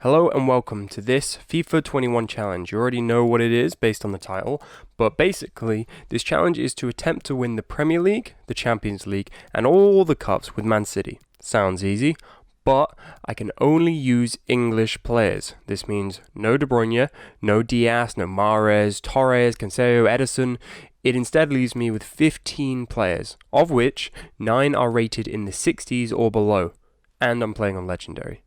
Hello and welcome to this FIFA 21 challenge. You already know what it is based on the title, but basically this challenge is to attempt to win the Premier League, the Champions League, and all the cups with Man City. Sounds easy, but I can only use English players. This means no De Bruyne, no Diaz, no Mahrez, Torres, Cancelo, Edison. It instead leaves me with 15 players, of which 9 are rated in the 60s or below, and I'm playing on Legendary.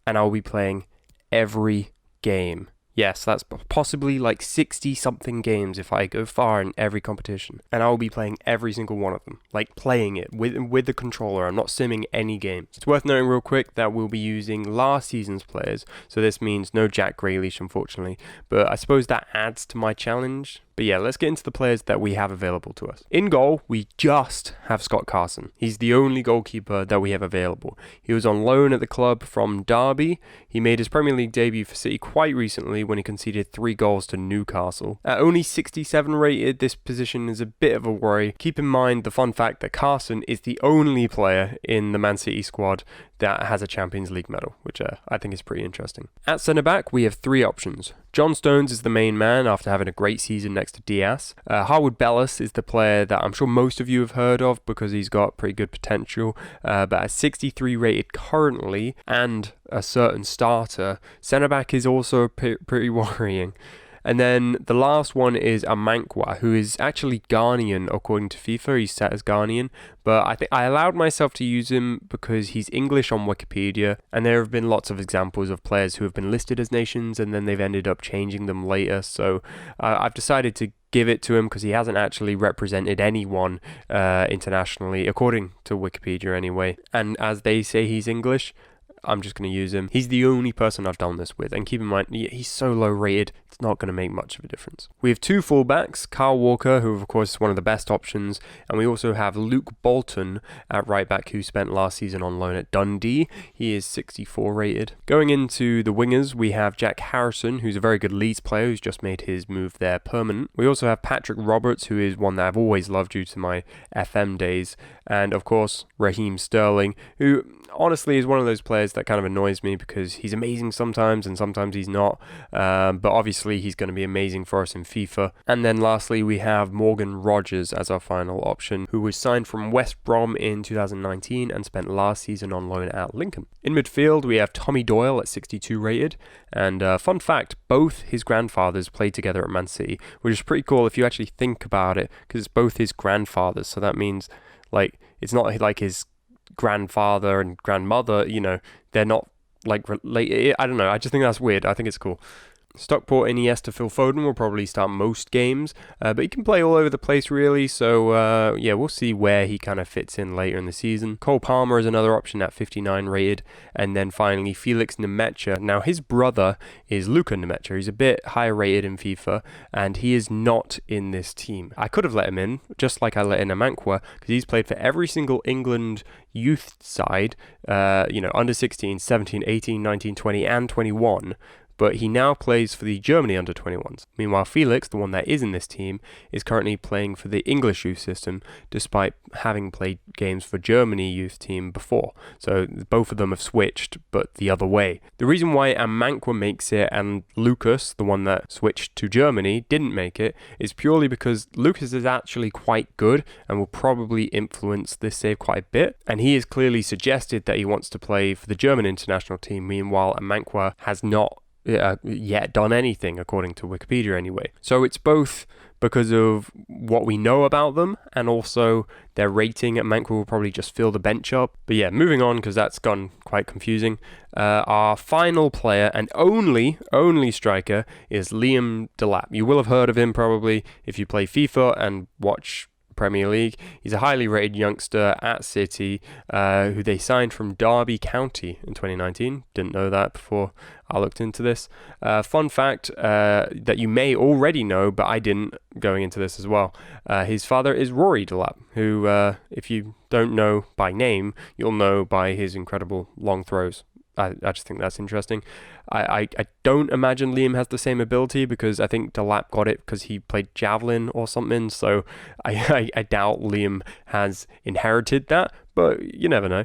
And I'll be playing every game. Yes, that's possibly like 60-something games if I go far in every competition. And I will be playing every single one of them. Like playing it with the controller. I'm not simming any games. It's worth noting real quick that we'll be using last season's players. So this means no Jack Grealish, unfortunately. But I suppose that adds to my challenge. But yeah, let's get into the players that we have available to us. In goal, we just have Scott Carson. He's the only goalkeeper that we have available. He was on loan at the club from Derby. He made his Premier League debut for City quite recently when he conceded 3 goals to Newcastle. At only 67 rated, this position is a bit of a worry. Keep in mind the fun fact that Carson is the only player in the Man City squad that has a Champions League medal, which I think is pretty interesting. At centre-back, we have 3 options. John Stones is the main man after having a great season next to Diaz. Harwood Bellis is the player that I'm sure most of you have heard of because he's got pretty good potential, but at 63 rated currently and a certain starter, centre-back is also pretty worrying. And then the last one is Amankwa, who is actually Ghanaian according to FIFA. He's set as Ghanaian, but I think I allowed myself to use him because he's English on Wikipedia, and there have been lots of examples of players who have been listed as nations and then they've ended up changing them later. So I've decided to give it to him because he hasn't actually represented anyone internationally, according to Wikipedia anyway. And as they say he's English, I'm just going to use him. He's the only person I've done this with. And keep in mind, he's so low rated, it's not going to make much of a difference. We have 2 fullbacks, Kyle Walker, who of course is one of the best options. And we also have Luke Bolton at right back, who spent last season on loan at Dundee. He is 64 rated. Going into the wingers, we have Jack Harrison, who's a very good Leeds player, who's just made his move there permanent. We also have Patrick Roberts, who is one that I've always loved due to my FM days. And of course, Raheem Sterling, who honestly is one of those players that kind of annoys me because he's amazing sometimes and sometimes he's not, but obviously he's going to be amazing for us in FIFA. And then lastly we have Morgan Rogers as our final option, who was signed from West Brom in 2019 and spent last season on loan at Lincoln. In midfield we have Tommy Doyle at 62 rated, and fun fact, both his grandfathers played together at Man City, which is pretty cool if you actually think about it, because it's both his grandfathers, so that means like it's not like his grandfather and grandmother, they're not like related. I don't know, I just think that's weird. I think it's cool. Stockport, Iniesta, Phil Foden will probably start most games, but he can play all over the place really, so yeah, we'll see where he kind of fits in later in the season. Cole Palmer is another option at 59 rated, and then finally Felix Nemecha. Now his brother is Luka Nemecha. He's a bit higher rated in FIFA, and he is not in this team. I could have let him in, just like I let in Amankwa, because he's played for every single England youth side, under 16, 17, 18, 19, 20, and 21. But he now plays for the Germany under-21s. Meanwhile, Felix, the one that is in this team, is currently playing for the English youth system, despite having played games for Germany youth team before. So both of them have switched, but the other way. The reason why Amankwa makes it and Lucas, the one that switched to Germany, didn't make it, is purely because Lucas is actually quite good and will probably influence this save quite a bit. And he has clearly suggested that he wants to play for the German international team, meanwhile Amankwa has not yet done anything, according to Wikipedia anyway. So it's both because of what we know about them and also their rating. Amankwa will probably just fill the bench up. But yeah, moving on because that's gone quite confusing. Our final player and only striker is Liam Delap. You will have heard of him probably if you play FIFA and watch Premier League. He's a highly rated youngster at City, who they signed from Derby County in 2019. Didn't know that before I looked into this. Fun fact that you may already know, but I didn't going into this as well. His father is Rory Delap, who, if you don't know by name, you'll know by his incredible long throws. I just think that's interesting. I don't imagine Liam has the same ability because I think Delap got it because he played javelin or something. So I doubt Liam has inherited that, but you never know.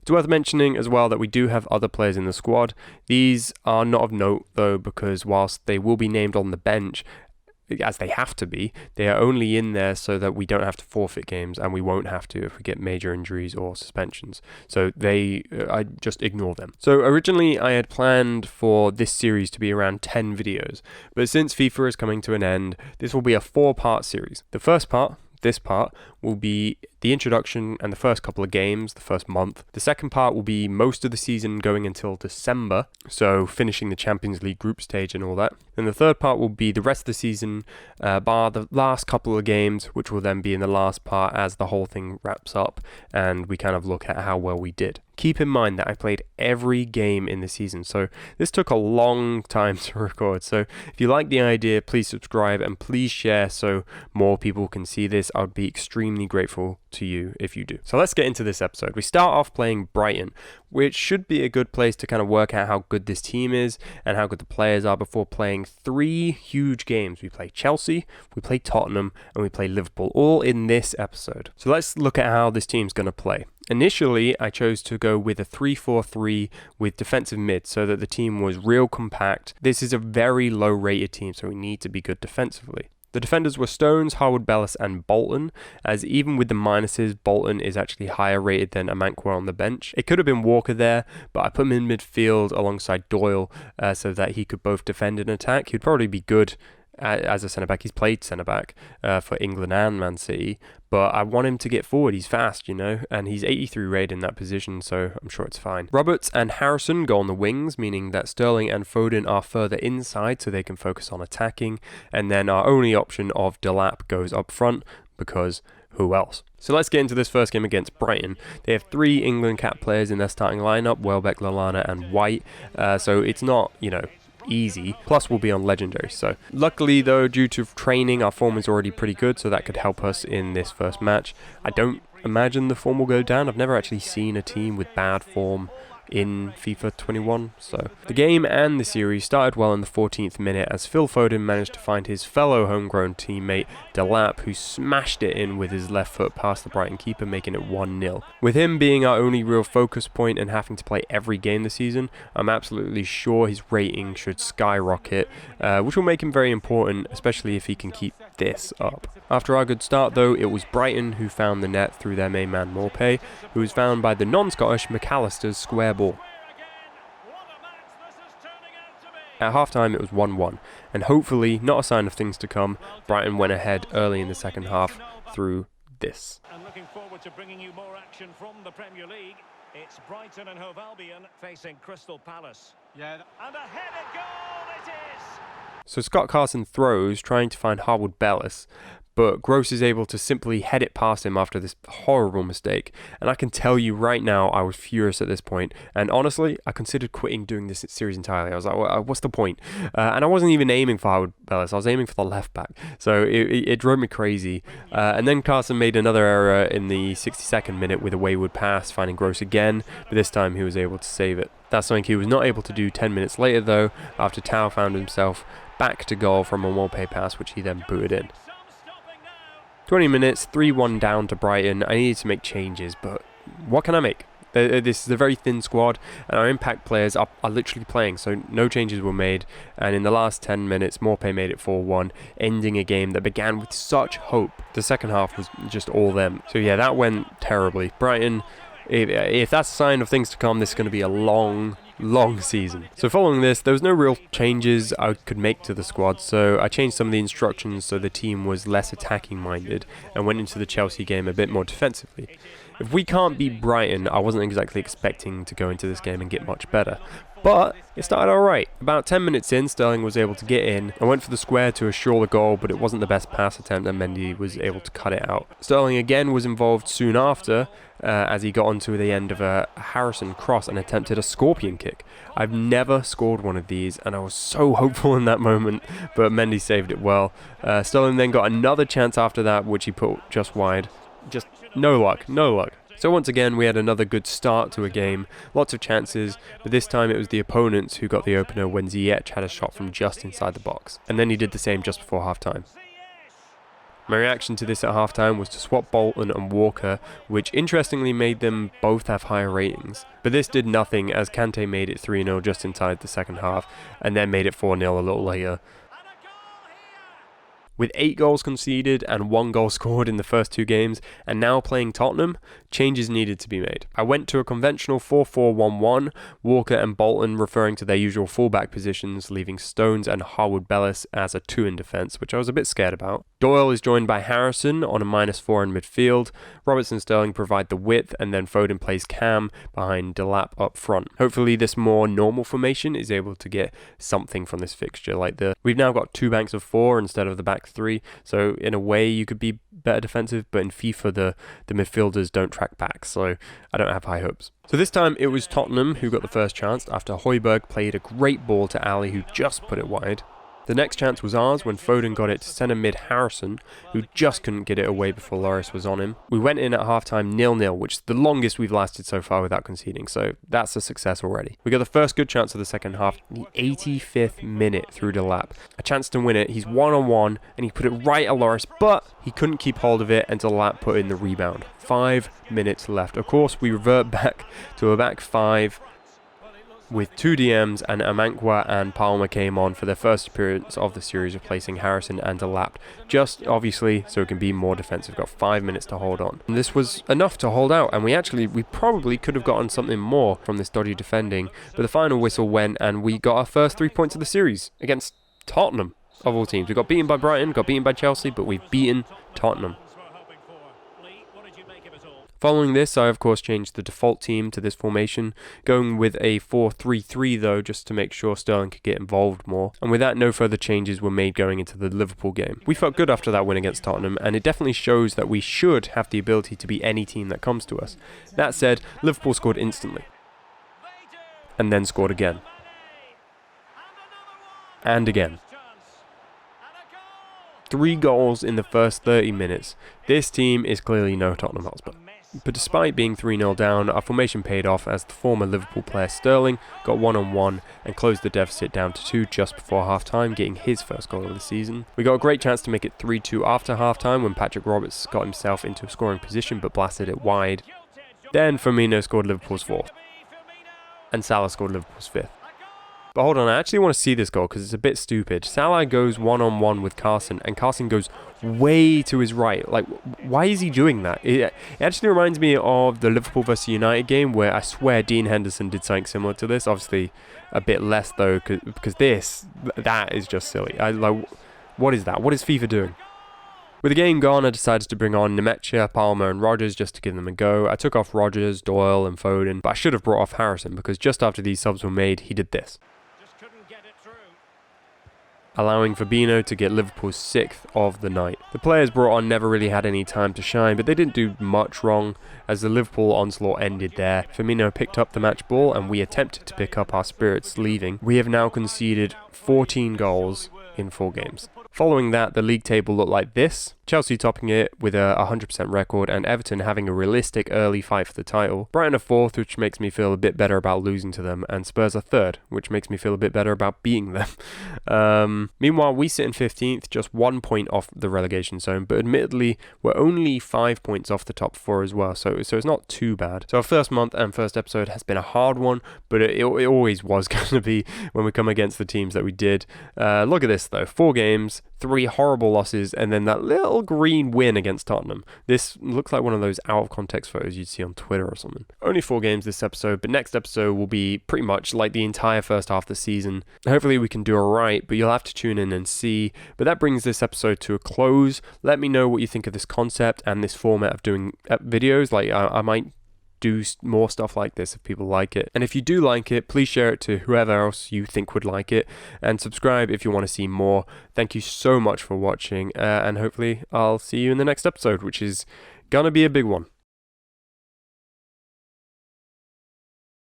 It's worth mentioning as well that we do have other players in the squad. These are not of note though, because whilst they will be named on the bench, as they have to be, they are only in there so that we don't have to forfeit games, and we won't have to if we get major injuries or suspensions. So I just ignore them. So originally I had planned for this series to be around 10 videos, but since FIFA is coming to an end, this will be a 4-part series. The first part, this part, will be the introduction and the first couple of games, the first month. The second part will be most of the season going until December, so finishing the Champions League group stage and all that. And the third part will be the rest of the season, bar the last couple of games, which will then be in the last part as the whole thing wraps up and we kind of look at how well we did. Keep in mind that I played every game in the season, so this took a long time to record. So if you like the idea, please subscribe and please share so more people can see this. I would be extremely grateful to you if you do. So let's get into this episode. We start off playing Brighton, which should be a good place to kind of work out how good this team is and how good the players are before playing 3 huge games. We play Chelsea, we play Tottenham, and we play Liverpool, all in this episode. So let's look at how this team's going to play. Initially, I chose to go with a 3-4-3 with defensive mid so that the team was real compact. This is a very low rated team, so we need to be good defensively. The defenders were Stones, Harwood Bellis and Bolton, as even with the minuses, Bolton is actually higher rated than Amankwa on the bench. It could have been Walker there, but I put him in midfield alongside Doyle so that he could both defend and attack. He'd probably be good as a centre-back. He's played centre-back for England and Man City, but I want him to get forward. He's fast, and he's 83 rated in that position, so I'm sure it's fine. Roberts and Harrison go on the wings, meaning that Sterling and Foden are further inside so they can focus on attacking, and then our only option of Delap goes up front, because who else? So let's get into this first game against Brighton. They have 3 England cap players in their starting lineup, Welbeck, Lallana and White, so it's not, easy, plus we'll be on legendary. So luckily though, due to training, our form is already pretty good, so that could help us in this first match. I don't imagine the form will go down. I've never actually seen a team with bad form in FIFA 21. So the game and the series started well in the 14th minute as Phil Foden managed to find his fellow homegrown teammate Delap, who smashed it in with his left foot past the Brighton keeper, making it 1-0. With him being our only real focus point and having to play every game this season, I'm absolutely sure his rating should skyrocket, which will make him very important, especially if he can keep this up. After our good start though, it was Brighton who found the net through their main man Morpay, who was found by the non-Scottish McAllister's square ball. At half-time it was 1-1, and hopefully, not a sign of things to come, Brighton went ahead early in the second half through this. And looking forward to bringing you more action from the Premier League. It's Brighton and Hove Albion facing Crystal Palace. And a headed goal it is! So Scott Carson throws, trying to find Harwood Bellis, but Gross is able to simply head it past him after this horrible mistake. And I can tell you right now, I was furious at this point. And honestly, I considered quitting doing this series entirely. I was like, well, what's the point? And I wasn't even aiming for Harwood Bellis. I was aiming for the left back. So it drove me crazy. And then Carson made another error in the 62nd minute with a wayward pass, finding Gross again. But this time he was able to save it. That's something he was not able to do 10 minutes later, though, after Tao found himself back to goal from a Morpay pass, which he then booted in. 20 minutes, 3-1 down to Brighton. I needed to make changes, but what can I make? This is a very thin squad, and our impact players are literally playing, so no changes were made. And in the last 10 minutes, Morpay made it 4-1, ending a game that began with such hope. The second half was just all them. So yeah, that went terribly. Brighton, if that's a sign of things to come, this is going to be a long season. So following this, there was no real changes I could make to the squad, so I changed some of the instructions so the team was less attacking minded and went into the Chelsea game a bit more defensively. If we can't beat Brighton, I wasn't exactly expecting to go into this game and get much better. But it started alright. About 10 minutes in, Sterling was able to get in. I went for the square to assure the goal, but it wasn't the best pass attempt and Mendy was able to cut it out. Sterling again was involved soon after, as he got onto the end of a Harrison cross and attempted a scorpion kick. I've never scored one of these, and I was so hopeful in that moment, but Mendy saved it well. Sterling then got another chance after that, which he put just wide. Just no luck. So once again, we had another good start to a game, lots of chances, but this time it was the opponents who got the opener when Ziyech had a shot from just inside the box, and then he did the same just before half-time. My reaction to this at halftime was to swap Bolton and Walker, which interestingly made them both have higher ratings. But this did nothing as Kante made it 3-0 just inside the second half, and then made it 4-0 a little later. With 8 goals conceded and 1 goal scored in the first 2 games, and now playing Tottenham, changes needed to be made. I went to a conventional 4-4-1-1, Walker and Bolton referring to their usual fullback positions, leaving Stones and Harwood-Bellis as a 2 in defence, which I was a bit scared about. Doyle is joined by Harrison on a -4 in midfield, Robertson Sterling provide the width, and then Foden plays Cam behind Delap up front. Hopefully this more normal formation is able to get something from this fixture. We've now got 2 banks of 4 instead of the back 3, so in a way you could be better defensive, but in FIFA the midfielders don't track back, so I don't have high hopes. So this time it was Tottenham who got the first chance after Højbjerg played a great ball to Ali, who just put it wide. The next chance was ours when Foden got it to centre mid Harrison, who just couldn't get it away before Lloris was on him. We went in at halftime 0-0, which is the longest we've lasted so far without conceding, so that's a success already. We got the first good chance of the second half, the 85th minute through Delap. A chance to win it, he's 1-on-1, and he put it right at Lloris, but he couldn't keep hold of it until Delap put in the rebound. 5 minutes left. Of course, we revert back to a back 5, with 2 DMs, and Amankwa and Palmer came on for their first appearance of the series, replacing Harrison and Delap, just obviously so it can be more defensive. Got 5 minutes to hold on. And this was enough to hold out, and we probably could have gotten something more from this dodgy defending, but the final whistle went and we got our first 3 points of the series against Tottenham, of all teams. We got beaten by Brighton, got beaten by Chelsea, but we've beaten Tottenham. Following this, I of course changed the default team to this formation, going with a 4-3-3 though, just to make sure Sterling could get involved more. And with that, no further changes were made going into the Liverpool game. We felt good after that win against Tottenham, and it definitely shows that we should have the ability to beat any team that comes to us. That said, Liverpool scored instantly, and then scored again. And again. 3 goals in the first 30 minutes. This team is clearly no Tottenham Hotspur. But despite being 3-0 down, our formation paid off as the former Liverpool player Sterling got 1-on-1 and closed the deficit down to 2 just before half-time, getting his first goal of the season. We got a great chance to make it 3-2 after half-time when Patrick Roberts got himself into a scoring position but blasted it wide. Then Firmino scored Liverpool's 4th, and Salah scored Liverpool's 5th. But hold on, I actually want to see this goal because it's a bit stupid. Salah goes 1-on-1 with Carson, and Carson goes way to his right. Like, why is he doing that? It actually reminds me of the Liverpool vs United game, where I swear Dean Henderson did something similar to this. Obviously, a bit less though, because that is just silly. What is that? What is FIFA doing? With the game gone, I decided to bring on Nemecha, Palmer and Rodgers just to give them a go. I took off Rodgers, Doyle and Foden, but I should have brought off Harrison because just after these subs were made, he did this, allowing Fabinho to get Liverpool's 6th of the night. The players brought on never really had any time to shine, but they didn't do much wrong as the Liverpool onslaught ended there. Firmino picked up the match ball and we attempted to pick up our spirits leaving. We have now conceded 14 goals in 4 games. Following that, the league table looked like this. Chelsea topping it with a 100% record, and Everton having a realistic early fight for the title. Brighton are 4th, which makes me feel a bit better about losing to them, and Spurs are 3rd, which makes me feel a bit better about beating them. Meanwhile, we sit in 15th, just 1 point off the relegation zone, but admittedly, we're only 5 points off the top 4 as well, so it's not too bad. So our first month and first episode has been a hard one, but it always was going to be when we come against the teams that we did. Look at this though, 4 games, 3 horrible losses, and then that little green win against Tottenham. This looks like one of those out of context photos you'd see on Twitter or something. Only 4 games this episode, but next episode will be pretty much like the entire first half of the season. Hopefully we can do alright, but you'll have to tune in and see. But that brings this episode to a close. Let me know what you think of this concept and this format of doing videos. Like I might do more stuff like this if people like it, and if you do like it, please share it to whoever else you think would like it, and subscribe if you want to see more. Thank you so much for watching, and hopefully I'll see you in the next episode, which is gonna be a big one.